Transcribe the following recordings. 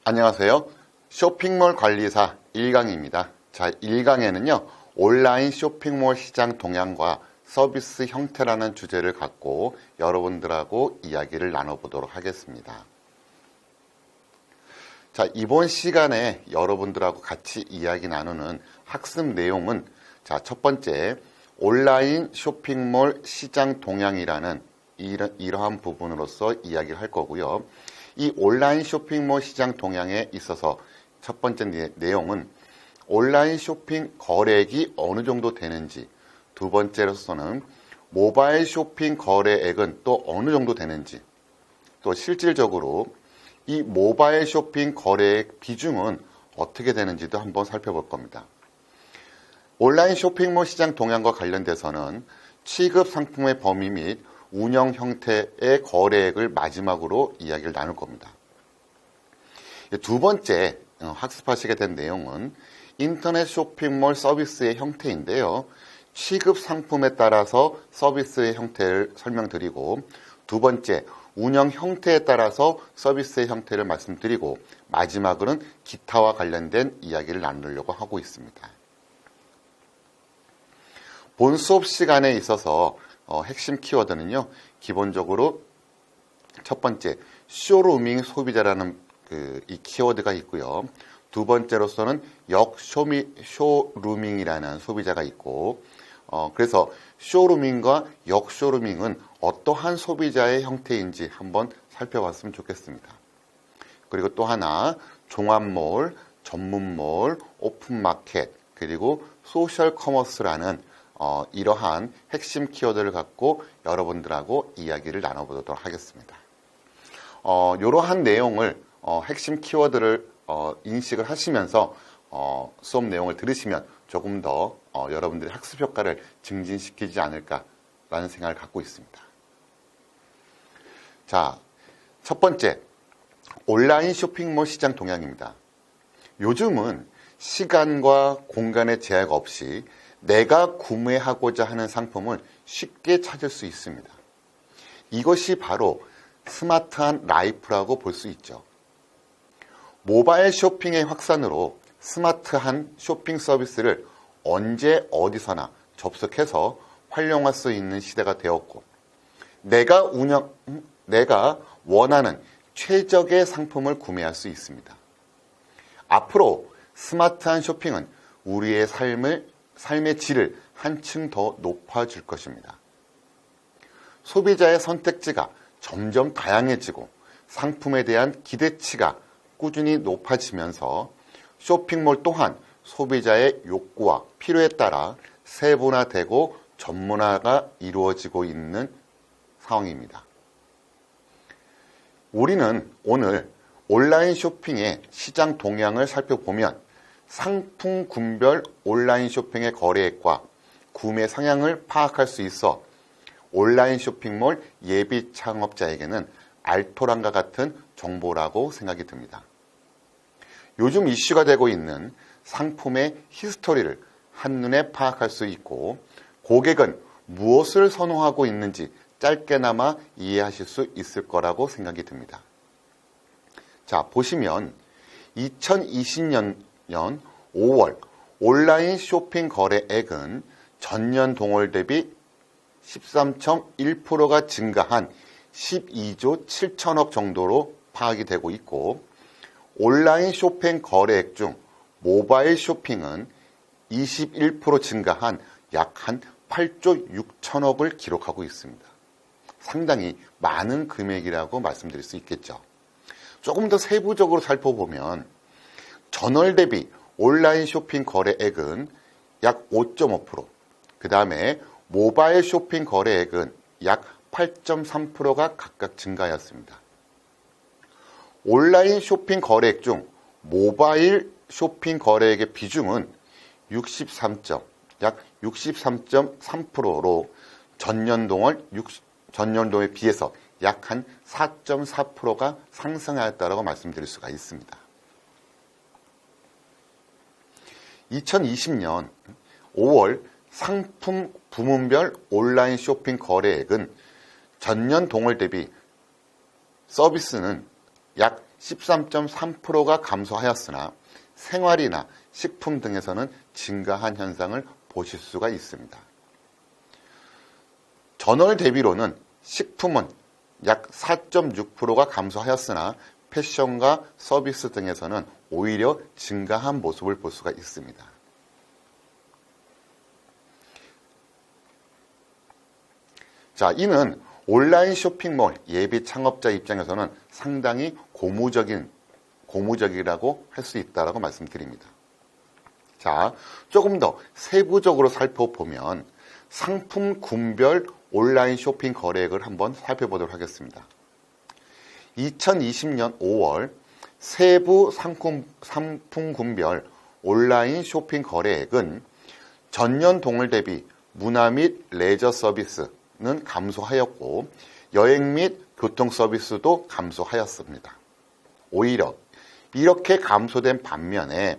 안녕하세요. 쇼핑몰 관리사 1강입니다. 자, 1강에는요, 온라인 쇼핑몰 시장 동향과 서비스 형태라는 주제를 갖고 여러분들하고 이야기를 나눠보도록 하겠습니다. 자, 이번 시간에 여러분들하고 같이 이야기 나누는 학습 내용은 자, 첫 번째, 온라인 쇼핑몰 시장 동향이라는 이러한 부분으로서 이야기를 할 거고요. 이 온라인 쇼핑몰 시장 동향에 있어서 첫 번째 내용은 온라인 쇼핑 거래액이 어느 정도 되는지, 두 번째로서는 모바일 쇼핑 거래액은 또 어느 정도 되는지, 또 실질적으로 이 모바일 쇼핑 거래액 비중은 어떻게 되는지도 한번 살펴볼 겁니다. 온라인 쇼핑몰 시장 동향과 관련돼서는 취급 상품의 범위 및 운영 형태의 거래액을 마지막으로 이야기를 나눌 겁니다. 두 번째 학습하시게 된 내용은 인터넷 쇼핑몰 서비스의 형태인데요. 취급 상품에 따라서 서비스의 형태를 설명드리고, 두 번째 운영 형태에 따라서 서비스의 형태를 말씀드리고, 마지막으로는 기타와 관련된 이야기를 나누려고 하고 있습니다. 본 수업 시간에 있어서 핵심 키워드는요, 기본적으로 첫 번째 쇼루밍 소비자라는 이 키워드가 있고요. 두 번째로서는 역쇼루밍이라는 소비자가 있고, 그래서 쇼루밍과 역쇼루밍은 어떠한 소비자의 형태인지 한번 살펴봤으면 좋겠습니다. 그리고 또 하나 종합몰, 전문몰, 오픈마켓, 그리고 소셜 커머스라는 이러한 핵심 키워드를 갖고 여러분들하고 이야기를 나눠보도록 하겠습니다. 이러한 내용을 핵심 키워드를 인식을 하시면서 수업 내용을 들으시면 조금 더 여러분들의 학습 효과를 증진시키지 않을까라는 생각을 갖고 있습니다. 자, 첫 번째, 온라인 쇼핑몰 시장 동향입니다. 요즘은 시간과 공간의 제약 없이 내가 구매하고자 하는 상품을 쉽게 찾을 수 있습니다. 이것이 바로 스마트한 라이프라고 볼 수 있죠. 모바일 쇼핑의 확산으로 스마트한 쇼핑 서비스를 언제 어디서나 접속해서 활용할 수 있는 시대가 되었고, 내가 원하는 최적의 상품을 구매할 수 있습니다. 앞으로 스마트한 쇼핑은 우리의 삶의 질을 한층 더 높아질 것입니다. 소비자의 선택지가 점점 다양해지고 상품에 대한 기대치가 꾸준히 높아지면서 쇼핑몰 또한 소비자의 욕구와 필요에 따라 세분화되고 전문화가 이루어지고 있는 상황입니다. 우리는 오늘 온라인 쇼핑의 시장 동향을 살펴보면 상품 군별 온라인 쇼핑의 거래액과 구매 성향을 파악할 수 있어 온라인 쇼핑몰 예비 창업자에게는 알토란과 같은 정보라고 생각이 듭니다. 요즘 이슈가 되고 있는 상품의 히스토리를 한눈에 파악할 수 있고, 고객은 무엇을 선호하고 있는지 짧게나마 이해하실 수 있을 거라고 생각이 듭니다. 자, 보시면 2020년 5월 온라인 쇼핑 거래액은 전년 동월 대비 13.1%가 증가한 12조 7천억 정도로 파악이 되고 있고, 온라인 쇼핑 거래액 중 모바일 쇼핑은 21% 증가한 약 한 8조 6천억을 기록하고 있습니다. 상당히 많은 금액이라고 말씀드릴 수 있겠죠. 조금 더 세부적으로 살펴보면 전월 대비 온라인 쇼핑 거래액은 약 5.5%, 그 다음에 모바일 쇼핑 거래액은 약 8.3%가 각각 증가하였습니다. 온라인 쇼핑 거래액 중 모바일 쇼핑 거래액의 비중은 약 63.3%로 전년도에 비해서 약 한 4.4%가 상승하였다고 말씀드릴 수가 있습니다. 2020년 5월 상품 부문별 온라인 쇼핑 거래액은 전년 동월 대비 서비스는 약 13.3%가 감소하였으나 생활이나 식품 등에서는 증가한 현상을 보실 수가 있습니다. 전월 대비로는 식품은 약 4.6%가 감소하였으나 패션과 서비스 등에서는 오히려 증가한 모습을 볼 수가 있습니다. 자, 이는 온라인 쇼핑몰 예비 창업자 입장에서는 상당히 고무적이라고 할 수 있다고 말씀드립니다. 자, 조금 더 세부적으로 살펴보면 상품군별 온라인 쇼핑 거래액을 한번 살펴보도록 하겠습니다. 2020년 5월 세부 상품군별 온라인 쇼핑 거래액은 전년 동월 대비 문화 및 레저 서비스는 감소하였고 여행 및 교통 서비스도 감소하였습니다. 오히려 이렇게 감소된 반면에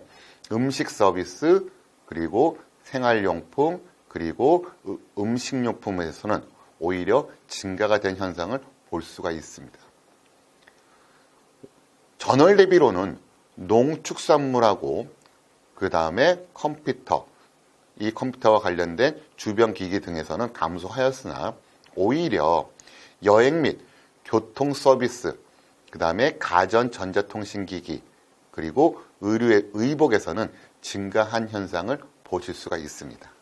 음식 서비스 그리고 생활용품 그리고 음식료품에서는 오히려 증가가 된 현상을 볼 수가 있습니다. 전월 대비로는 농축산물하고 그 다음에 컴퓨터, 이 컴퓨터와 관련된 주변 기기 등에서는 감소하였으나 오히려 여행 및 교통 서비스, 그 다음에 가전 전자통신기기, 그리고 의복에서는 증가한 현상을 보실 수가 있습니다.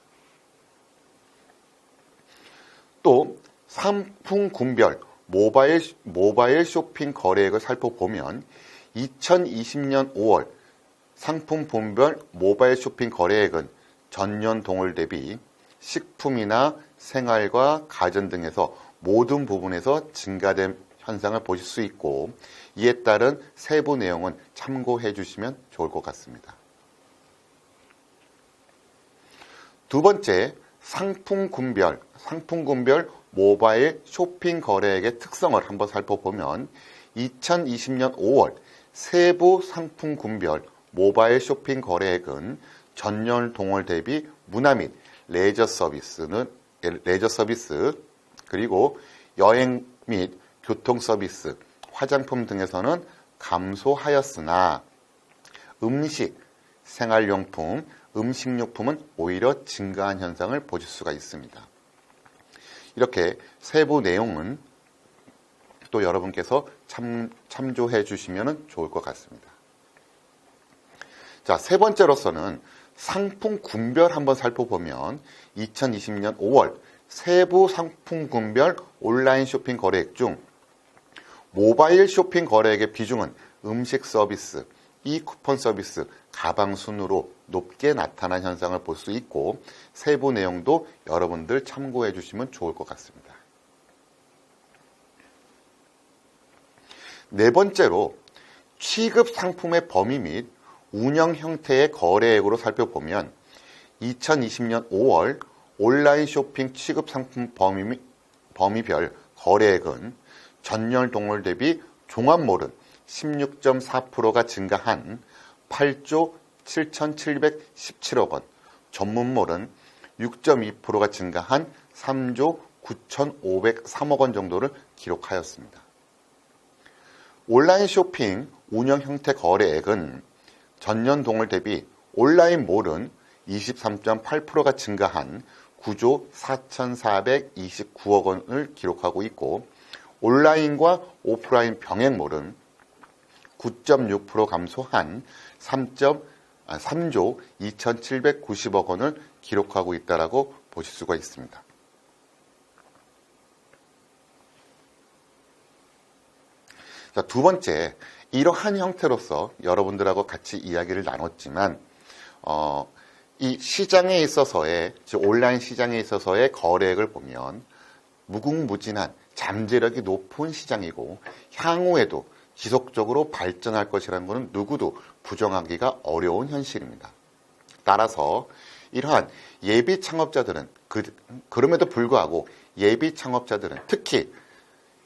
또 상품군별 모바일 쇼핑 거래액을 살펴보면 2020년 5월 상품군별 모바일 쇼핑 거래액은 전년 동월 대비 식품이나 생활과 가전 등에서 모든 부분에서 증가된 현상을 보실 수 있고 이에 따른 세부 내용은 참고해 주시면 좋을 것 같습니다. 두 번째, 상품군별 모바일 쇼핑 거래액의 특성을 한번 살펴보면 2020년 5월 세부 상품군별 모바일 쇼핑 거래액은 전년 동월 대비 문화 및 레저 서비스 그리고 여행 및 교통 서비스, 화장품 등에서는 감소하였으나 음식, 생활용품, 음식료품은 오히려 증가한 현상을 보실 수가 있습니다. 이렇게 세부 내용은 또 여러분께서 참조해 주시면 좋을 것 같습니다. 자, 세 번째로서는 상품군별 한번 살펴보면 2020년 5월 세부 상품군별 온라인 쇼핑 거래액 중 모바일 쇼핑 거래액의 비중은 음식 서비스, 쿠폰 서비스, 가방 순으로 높게 나타난 현상을 볼 수 있고 세부 내용도 여러분들 참고해 주시면 좋을 것 같습니다. 네 번째로 취급 상품의 범위 및 운영 형태의 거래액으로 살펴보면 2020년 5월 온라인 쇼핑 취급 상품 범위별 거래액은 전년 동월 대비 종합몰은 16.4%가 증가한 8조 7,717억 원, 전문몰은 6.2%가 증가한 3조 9,503억 원 정도를 기록하였습니다. 온라인 쇼핑 운영 형태 거래액은 전년 동월 대비 온라인몰은 23.8%가 증가한 9조 4,429억 원을 기록하고 있고 온라인과 오프라인 병행몰은 9.6% 감소한 3조 2,790억 원을 기록하고 있다고 보실 수가 있습니다. 자, 두 번째, 이러한 형태로서 여러분들하고 같이 이야기를 나눴지만 이 시장에 있어서의, 즉 온라인 시장에 있어서의 거래액을 보면 무궁무진한 잠재력이 높은 시장이고 향후에도 지속적으로 발전할 것이라는 것은 누구도 부정하기가 어려운 현실입니다. 따라서 이러한 예비 창업자들은 그럼에도 불구하고 예비 창업자들은 특히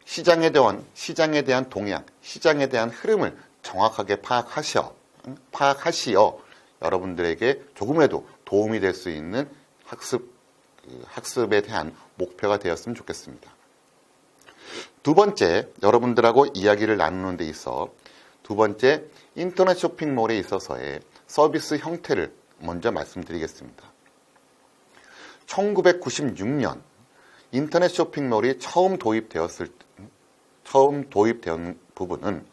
시장에 대한 동향, 시장에 대한 흐름을 정확하게 파악하시어 여러분들에게 조금이라도 도움이 될 수 있는 학습에 대한 목표가 되었으면 좋겠습니다. 두 번째, 여러분들하고 이야기를 나누는 데 있어 두 번째, 인터넷 쇼핑몰에 있어서의 서비스 형태를 먼저 말씀드리겠습니다. 1996년 인터넷 쇼핑몰이 처음 도입된 부분은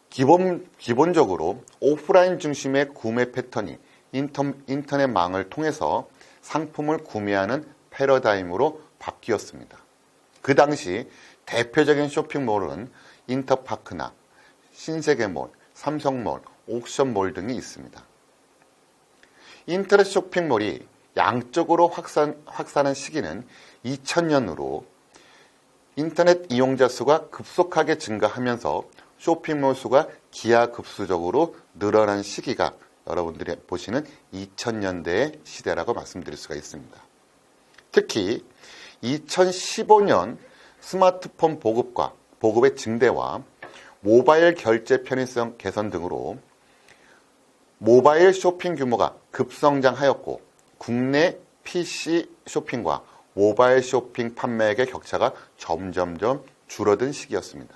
기본적으로 오프라인 중심의 구매 패턴이 인터넷망을 통해서 상품을 구매하는 패러다임으로 바뀌었습니다. 그 당시 대표적인 쇼핑몰은 인터파크나 신세계몰, 삼성몰, 옥션몰 등이 있습니다. 인터넷 쇼핑몰이 양적으로 확산한 시기는 2000년으로 인터넷 이용자 수가 급속하게 증가하면서 쇼핑몰 수가 기하급수적으로 늘어난 시기가 여러분들이 보시는 2000년대의 시대라고 말씀드릴 수가 있습니다. 특히 2015년 스마트폰 보급의 증대와 모바일 결제 편의성 개선 등으로 모바일 쇼핑 규모가 급성장하였고 국내 PC 쇼핑과 모바일 쇼핑 판매액의 격차가 점점점 줄어든 시기였습니다.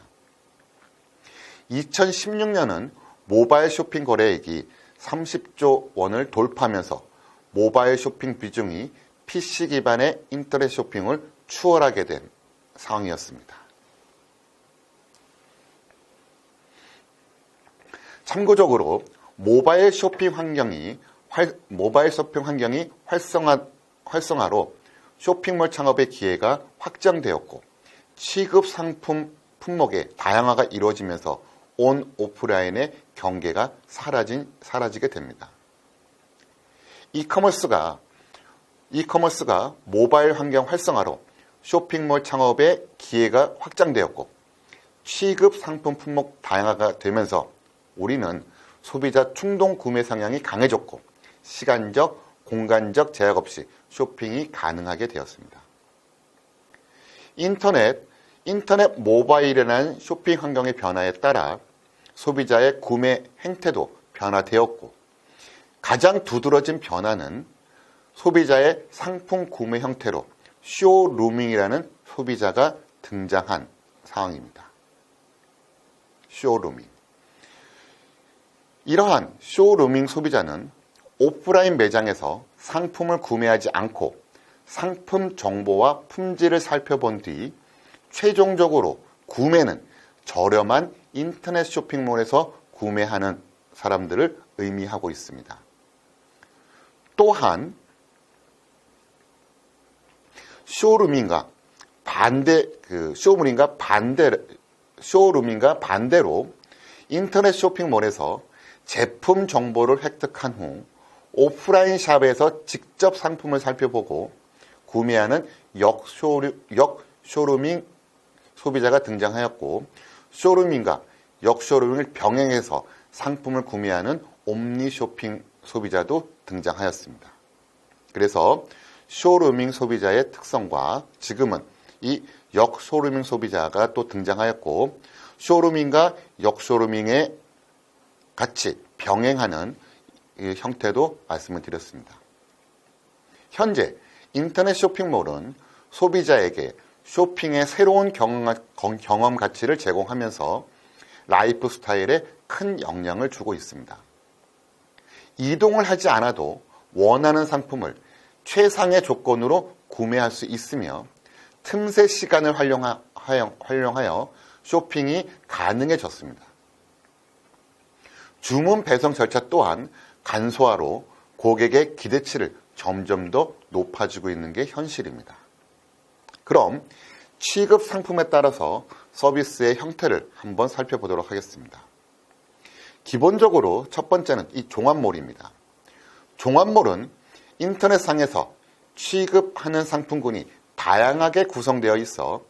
2016년은 모바일 쇼핑 거래액이 30조 원을 돌파하면서 모바일 쇼핑 비중이 PC 기반의 인터넷 쇼핑을 추월하게 된 상황이었습니다. 참고적으로 모바일 쇼핑 환경이 활성화로 쇼핑몰 창업의 기회가 확장되었고 취급 상품 품목의 다양화가 이루어지면서 온 오프라인의 경계가 사라지게 됩니다. 이커머스가 모바일 환경 활성화로 쇼핑몰 창업의 기회가 확장되었고 취급 상품 품목 다양화가 되면서 우리는 소비자 충동 구매 성향이 강해졌고 시간적, 공간적 제약 없이 쇼핑이 가능하게 되었습니다. 인터넷 모바일이라는 쇼핑 환경의 변화에 따라 소비자의 구매 행태도 변화되었고 가장 두드러진 변화는 소비자의 상품 구매 형태로 쇼루밍이라는 소비자가 등장한 상황입니다. 쇼루밍. 이러한 쇼루밍 소비자는 오프라인 매장에서 상품을 구매하지 않고 상품 정보와 품질을 살펴본 뒤 최종적으로 구매는 저렴한 인터넷 쇼핑몰에서 구매하는 사람들을 의미하고 있습니다. 또한 쇼루밍과 반대로 인터넷 쇼핑몰에서 제품 정보를 획득한 후 오프라인 샵에서 직접 상품을 살펴보고 구매하는 역쇼루밍 소비자가 등장하였고 쇼루밍과 역쇼루밍을 병행해서 상품을 구매하는 옴니 쇼핑 소비자도 등장하였습니다. 그래서 쇼루밍 소비자의 특성과 지금은 이 역쇼루밍 소비자가 또 등장하였고 쇼루밍과 역쇼루밍의 같이 병행하는 형태도 말씀을 드렸습니다. 현재 인터넷 쇼핑몰은 소비자에게 쇼핑의 새로운 경험 가치를 제공하면서 라이프 스타일에 큰 영향을 주고 있습니다. 이동을 하지 않아도 원하는 상품을 최상의 조건으로 구매할 수 있으며 틈새 시간을 활용하여 쇼핑이 가능해졌습니다. 주문 배송 절차 또한 간소화로 고객의 기대치를 점점 더 높아지고 있는 게 현실입니다. 그럼 취급 상품에 따라서 서비스의 형태를 한번 살펴보도록 하겠습니다. 기본적으로 첫 번째는 이 종합몰입니다. 종합몰은 인터넷상에서 취급하는 상품군이 다양하게 구성되어 있어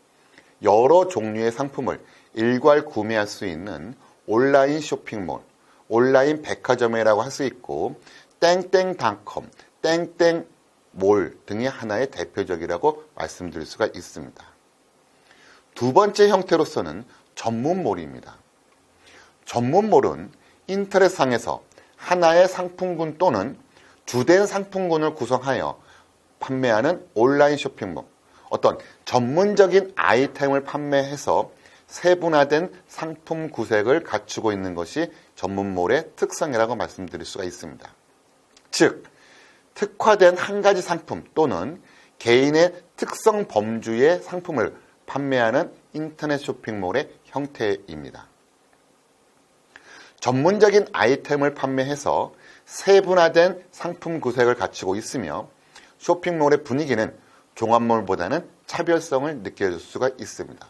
여러 종류의 상품을 일괄 구매할 수 있는 온라인 쇼핑몰, 온라인 백화점이라고 할 수 있고 땡땡닷컴, 땡땡몰 등이 하나의 대표적이라고 말씀드릴 수가 있습니다. 두 번째 형태로서는 전문몰입니다. 전문몰은 인터넷상에서 하나의 상품군 또는 주된 상품군을 구성하여 판매하는 온라인 쇼핑몰, 어떤 전문적인 아이템을 판매해서 세분화된 상품 구색을 갖추고 있는 것이 전문몰의 특성이라고 말씀드릴 수가 있습니다. 즉, 특화된 한 가지 상품 또는 개인의 특성 범주의 상품을 판매하는 인터넷 쇼핑몰의 형태입니다. 전문적인 아이템을 판매해서 세분화된 상품 구색을 갖추고 있으며 쇼핑몰의 분위기는 종합몰보다는 차별성을 느껴질 수가 있습니다.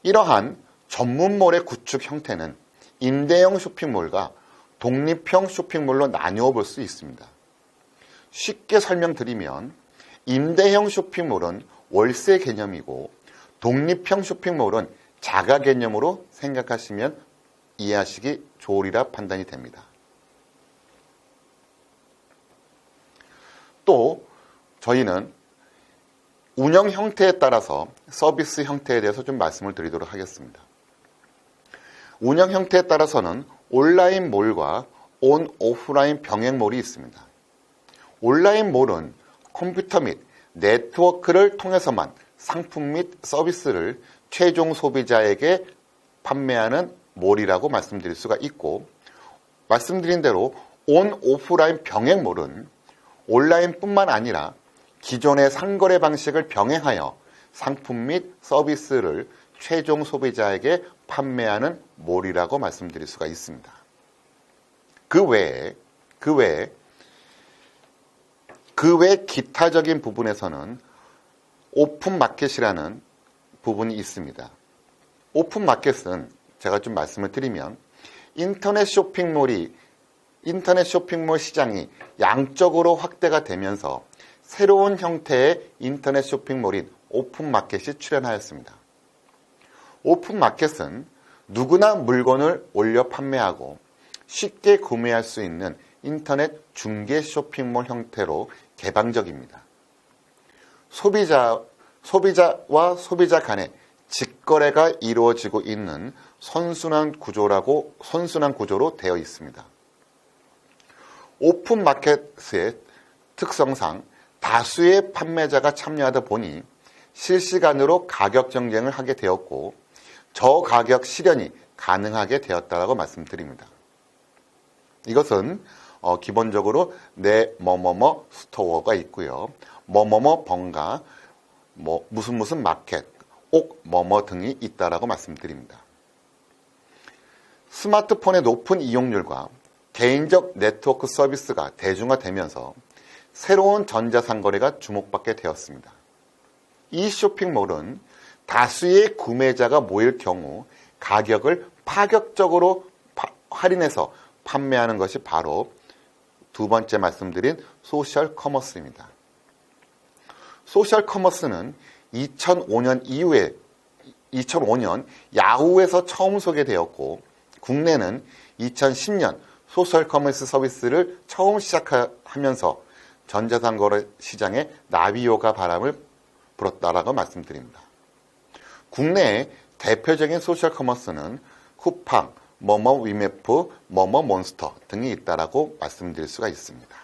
이러한 전문몰의 구축 형태는 임대형 쇼핑몰과 독립형 쇼핑몰로 나누어 볼 수 있습니다. 쉽게 설명드리면 임대형 쇼핑몰은 월세 개념이고 독립형 쇼핑몰은 자가 개념으로 생각하시면 이해하시기 좋으리라 판단이 됩니다. 또 저희는 운영 형태에 따라서 서비스 형태에 대해서 좀 말씀을 드리도록 하겠습니다. 운영 형태에 따라서는 온라인 몰과 온 오프라인 병행몰이 있습니다. 온라인 몰은 컴퓨터 및 네트워크를 통해서만 상품 및 서비스를 최종 소비자에게 판매하는 몰이라고 말씀드릴 수가 있고, 말씀드린 대로 온 오프라인 병행몰은 온라인뿐만 아니라 기존의 상거래 방식을 병행하여 상품 및 서비스를 최종 소비자에게 판매하는 몰이라고 말씀드릴 수가 있습니다. 그 외에 기타적인 부분에서는 오픈마켓이라는 부분이 있습니다. 오픈마켓은 제가 좀 말씀을 드리면 인터넷 쇼핑몰 시장이 양적으로 확대가 되면서 새로운 형태의 인터넷 쇼핑몰인 오픈마켓이 출현하였습니다. 오픈마켓은 누구나 물건을 올려 판매하고 쉽게 구매할 수 있는 인터넷 중개 쇼핑몰 형태로 개방적입니다. 소비자와 소비자 간의 직거래가 이루어지고 있는 선순환 구조로 되어 있습니다. 오픈마켓의 특성상 다수의 판매자가 참여하다 보니 실시간으로 가격 경쟁을 하게 되었고 저가격 실현이 가능하게 되었다고 말씀드립니다. 이것은 기본적으로 내 뭐뭐뭐 스토어가 있고요. 뭐뭐뭐 번가, 무슨 마켓, 옥 뭐뭐 등이 있다라고 말씀드립니다. 스마트폰의 높은 이용률과 개인적 네트워크 서비스가 대중화되면서 새로운 전자상거래가 주목받게 되었습니다. 이 쇼핑몰은 다수의 구매자가 모일 경우 가격을 파격적으로 할인해서 판매하는 것이 바로 두 번째 말씀드린 소셜 커머스입니다. 소셜 커머스는 2005년 야후에서 처음 소개되었고 국내는 2010년 소셜 커머스 서비스를 처음 시작하면서 전자상거래 시장에 나비효과 바람을 불었다라고 말씀드립니다. 국내의 대표적인 소셜 커머스는 쿠팡, 뭐뭐 위메프, 뭐뭐 몬스터 등이 있다라고 말씀드릴 수가 있습니다.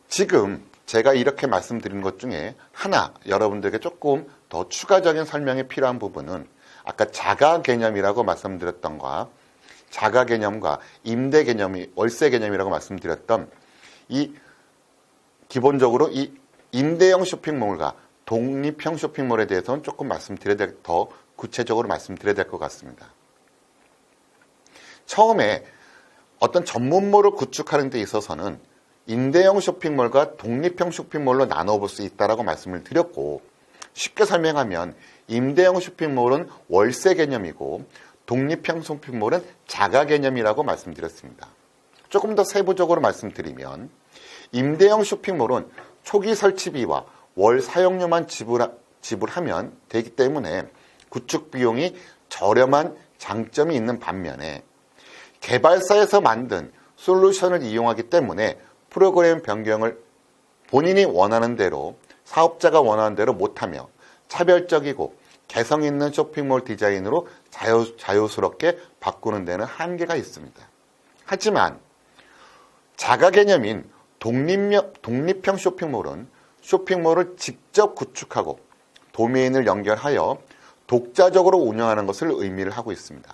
지금 제가 이렇게 말씀드린 것 중에 하나 여러분들에게 조금 더 추가적인 설명이 필요한 부분은 아까 자가 개념이라고 말씀드렸던 것과 자가 개념과 임대 개념이 월세 개념이라고 말씀드렸던 기본적으로 이 임대형 쇼핑몰과 독립형 쇼핑몰에 대해서는 조금 더 구체적으로 말씀드려야 될 것 같습니다. 처음에 어떤 전문몰을 구축하는 데 있어서는 임대형 쇼핑몰과 독립형 쇼핑몰로 나눠볼 수 있다고 말씀을 드렸고, 쉽게 설명하면 임대형 쇼핑몰은 월세 개념이고 독립형 쇼핑몰은 자가 개념이라고 말씀드렸습니다. 조금 더 세부적으로 말씀드리면 임대형 쇼핑몰은 초기 설치비와 월 사용료만 지불하면 되기 때문에 구축 비용이 저렴한 장점이 있는 반면에 개발사에서 만든 솔루션을 이용하기 때문에 프로그램 변경을 본인이 원하는 대로, 사업자가 원하는 대로 못하며 차별적이고 개성 있는 쇼핑몰 디자인으로 자유스럽게 바꾸는 데는 한계가 있습니다. 하지만 자가 개념인 독립형 쇼핑몰은 쇼핑몰을 직접 구축하고 도메인을 연결하여 독자적으로 운영하는 것을 의미를 하고 있습니다.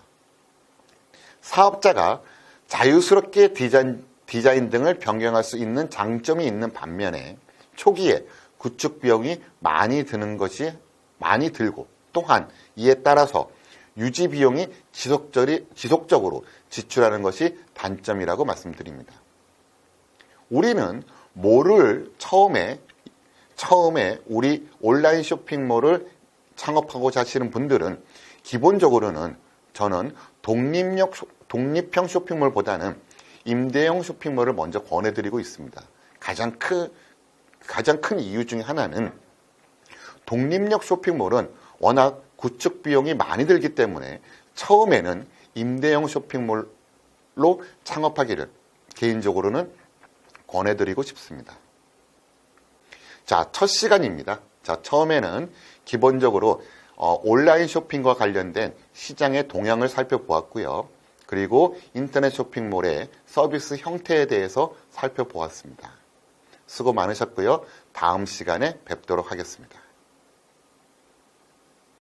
사업자가 자유스럽게 디자인 등을 변경할 수 있는 장점이 있는 반면에 초기에 구축 비용이 많이 들고 또한 이에 따라서 유지 비용이 지속적으로 지출하는 것이 단점이라고 말씀드립니다. 우리는 뭐를 처음에 우리 온라인 쇼핑몰을 창업하고자 하시는 분들은 기본적으로는 저는 독립형 쇼핑몰보다는 임대형 쇼핑몰을 먼저 권해드리고 있습니다. 가장 큰 이유 중에 하나는 독립형 쇼핑몰은 워낙 구축 비용이 많이 들기 때문에 처음에는 임대형 쇼핑몰로 창업하기를 개인적으로는 권해드리고 싶습니다. 자, 첫 시간입니다. 자, 처음에는 기본적으로 온라인 쇼핑과 관련된 시장의 동향을 살펴보았고요. 그리고 인터넷 쇼핑몰의 서비스 형태에 대해서 살펴보았습니다. 수고 많으셨고요. 다음 시간에 뵙도록 하겠습니다.